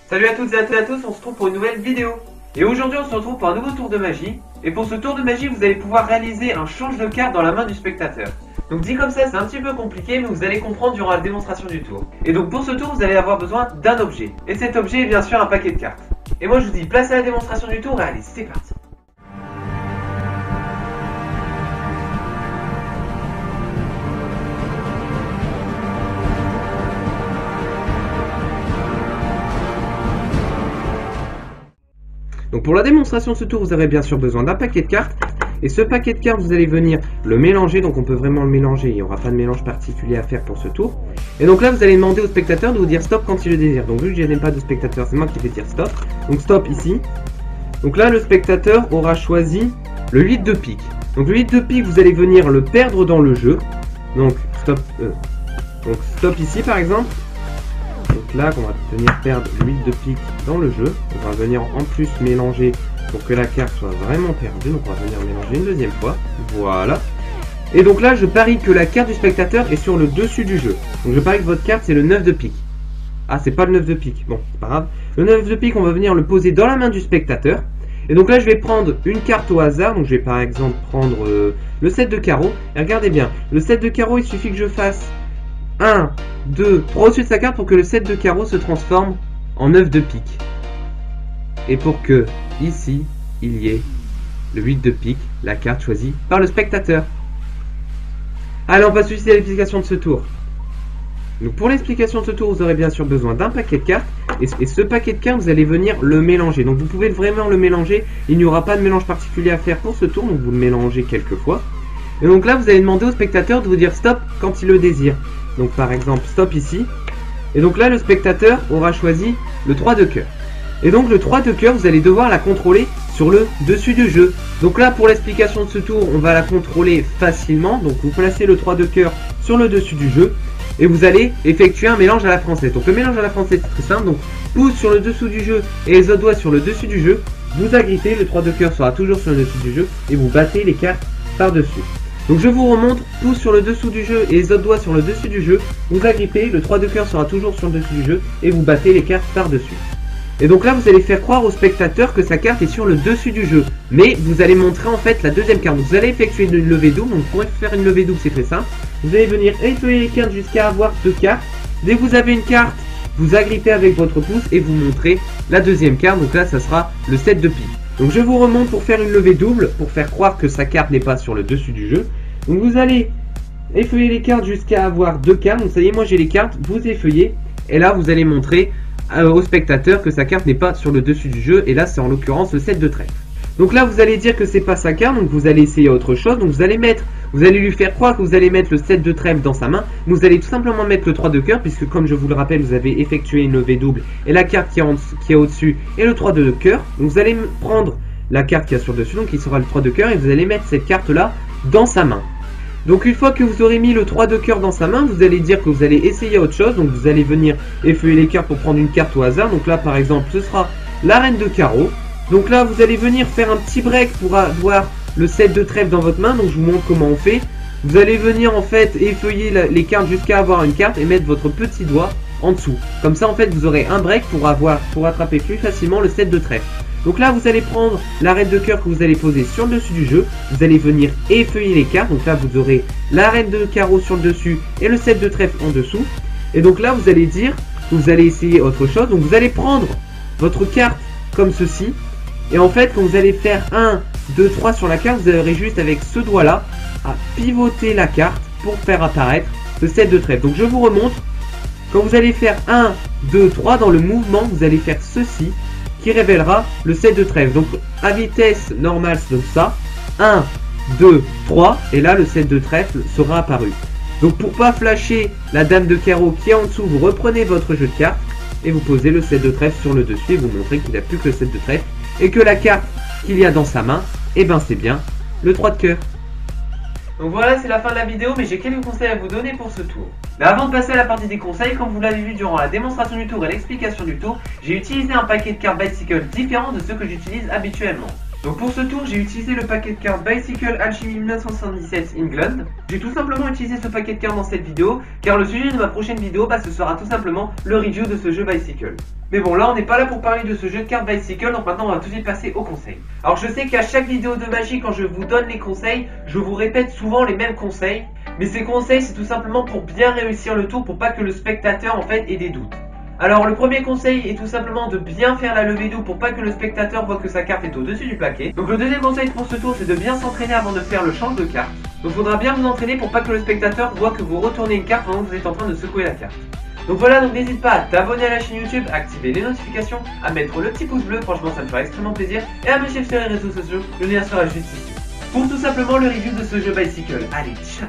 Salut à toutes et à tous, on se retrouve pour une nouvelle vidéo. Et aujourd'hui on se retrouve pour un nouveau tour de magie. Et pour ce tour de magie, vous allez pouvoir réaliser un change de carte dans la main du spectateur. Donc dit comme ça, c'est un petit peu compliqué, mais vous allez comprendre durant la démonstration du tour. Et donc pour ce tour, vous allez avoir besoin d'un objet. Et cet objet est bien sûr un paquet de cartes. Et moi je vous dis, place à la démonstration du tour et allez, c'est parti. Donc pour la démonstration de ce tour, vous aurez bien sûr besoin d'un paquet de cartes. Et ce paquet de cartes, vous allez venir le mélanger. Donc on peut vraiment le mélanger. Il n'y aura pas de mélange particulier à faire pour ce tour. Et donc là, vous allez demander au spectateur de vous dire stop quand il le désire. Donc vu que je n'ai pas de spectateur, c'est moi qui vais dire stop. Donc stop ici. Donc là, le spectateur aura choisi le 8 de pique. Donc le 8 de pique, vous allez venir le perdre dans le jeu. Donc stop ici par exemple. Donc là, on va venir perdre le 8 de pique dans le jeu. On va venir en plus mélanger pour que la carte soit vraiment perdue. Donc on va venir mélanger une deuxième fois. Voilà. Et donc là, je parie que la carte du spectateur est sur le dessus du jeu. Donc je parie que votre carte, c'est le 9 de pique. Ah, c'est pas le 9 de pique. Bon, c'est pas grave. Le 9 de pique, on va venir le poser dans la main du spectateur. Et donc là, je vais prendre une carte au hasard. Donc je vais par exemple prendre le 7 de carreau. Et regardez bien, le 7 de carreau, il suffit que je fasse 1, 2, 3 au-dessus de sa carte pour que le 7 de carreau se transforme en 9 de pique. Et pour que, ici, il y ait le 8 de pique, la carte choisie par le spectateur. Allez, on passe ici à l'explication de ce tour. Donc pour l'explication de ce tour, vous aurez bien sûr besoin d'un paquet de cartes. Et ce paquet de cartes, vous allez venir le mélanger. Donc vous pouvez vraiment le mélanger. Il n'y aura pas de mélange particulier à faire pour ce tour. Donc vous le mélangez quelques fois. Et donc là, vous allez demander au spectateur de vous dire stop quand il le désire. Donc par exemple, stop ici. Et donc là, le spectateur aura choisi le 3 de cœur. Et donc le 3 de cœur, vous allez devoir la contrôler sur le dessus du jeu. Donc là, pour l'explication de ce tour, on va la contrôler facilement. Donc vous placez le 3 de cœur sur le dessus du jeu. Et vous allez effectuer un mélange à la française. Donc le mélange à la française, c'est très simple. Donc pouce sur le dessous du jeu et les autres doigts sur le dessus du jeu. Vous agrippez, le 3 de cœur sera toujours sur le dessus du jeu. Et vous battez les cartes par-dessus. Donc je vous remontre, pouce sur le dessous du jeu et les autres doigts sur le dessus du jeu, vous agrippez, le 3 de cœur sera toujours sur le dessus du jeu et vous battez les cartes par-dessus. Et donc là vous allez faire croire au spectateur que sa carte est sur le dessus du jeu, mais vous allez montrer en fait la deuxième carte. Donc vous allez effectuer une levée double, donc pour faire une levée double c'est très simple. Vous allez venir effeuiller les cartes jusqu'à avoir 2 cartes. Dès que vous avez une carte, vous agrippez avec votre pouce et vous montrez la deuxième carte, donc là ça sera le 7 de pique. Donc je vous remonte pour faire une levée double, pour faire croire que sa carte n'est pas sur le dessus du jeu. Donc vous allez effeuiller les cartes jusqu'à avoir 2 cartes. Donc ça y est, moi j'ai les cartes, vous effeuillez. Et là vous allez montrer au spectateur que sa carte n'est pas sur le dessus du jeu. Et là c'est en l'occurrence le 7 de trèfle. Donc là vous allez dire que c'est pas sa carte, donc vous allez essayer autre chose. Donc vous allez lui faire croire que vous allez mettre le 7 de trèfle dans sa main. Vous allez tout simplement mettre le 3 de cœur, puisque comme je vous le rappelle, vous avez effectué une levée double. Et la carte qui est au-dessus est le 3 de cœur. Donc vous allez prendre la carte qui est sur le dessus, donc qui sera le 3 de cœur, et vous allez mettre cette carte là dans sa main. Donc une fois que vous aurez mis le 3 de cœur dans sa main, vous allez dire que vous allez essayer autre chose. Donc vous allez venir effeuiller les cartes pour prendre une carte au hasard. Donc là par exemple ce sera la reine de carreau. Donc là vous allez venir faire un petit break pour avoir le 7 de trèfle dans votre main. Donc je vous montre comment on fait. Vous allez venir en fait effeuiller les cartes jusqu'à avoir une carte et mettre votre petit doigt en dessous. Comme ça en fait vous aurez un break pour attraper plus facilement le 7 de trèfle. Donc là vous allez prendre la reine de cœur que vous allez poser sur le dessus du jeu. Vous allez venir effeuiller les cartes. Donc là vous aurez la reine de carreau sur le dessus et le 7 de trèfle en dessous. Et donc là vous allez dire que vous allez essayer autre chose. Donc vous allez prendre votre carte comme ceci. Et en fait quand vous allez faire 1, 2, 3 sur la carte, vous aurez juste avec ce doigt là à pivoter la carte pour faire apparaître le 7 de trèfle. Donc je vous remontre. Quand vous allez faire 1, 2, 3 dans le mouvement, vous allez faire ceci qui révélera le 7 de trèfle. Donc à vitesse normale c'est donc ça, 1, 2, 3 et là le 7 de trèfle sera apparu. Donc pour pas flasher la dame de carreau qui est en dessous, vous reprenez votre jeu de cartes et vous posez le 7 de trèfle sur le dessus et vous montrez qu'il n'y a plus que le 7 de trèfle et que la carte qu'il y a dans sa main, et ben c'est bien le 3 de cœur. Donc voilà, c'est la fin de la vidéo, mais j'ai quelques conseils à vous donner pour ce tour. Mais avant de passer à la partie des conseils, comme vous l'avez vu durant la démonstration du tour et l'explication du tour, j'ai utilisé un paquet de cartes Bicycle différent de ceux que j'utilise habituellement. Donc pour ce tour, j'ai utilisé le paquet de cartes Bicycle Alchemy 1977 England. J'ai tout simplement utilisé ce paquet de cartes dans cette vidéo, car le sujet de ma prochaine vidéo, ce sera tout simplement le review de ce jeu Bicycle. Mais bon, là on n'est pas là pour parler de ce jeu de cartes Bicycle, donc maintenant on va tout de suite passer aux conseils. Alors je sais qu'à chaque vidéo de magie, quand je vous donne les conseils, je vous répète souvent les mêmes conseils. Mais ces conseils, c'est tout simplement pour bien réussir le tour, pour pas que le spectateur en fait ait des doutes. Alors le premier conseil est tout simplement de bien faire la levée d'eau pour pas que le spectateur voit que sa carte est au-dessus du plaquet. Donc le deuxième conseil pour ce tour, c'est de bien s'entraîner avant de faire le change de carte. Donc il faudra bien vous entraîner pour pas que le spectateur voit que vous retournez une carte pendant que vous êtes en train de secouer la carte. Donc voilà, donc n'hésite pas à t'abonner à la chaîne YouTube, à activer les notifications, à mettre le petit pouce bleu, franchement ça me fera extrêmement plaisir, et à me suivre sur les réseaux sociaux, le lien sera juste ici. Pour tout simplement le review de ce jeu Bicycle. Allez, ciao.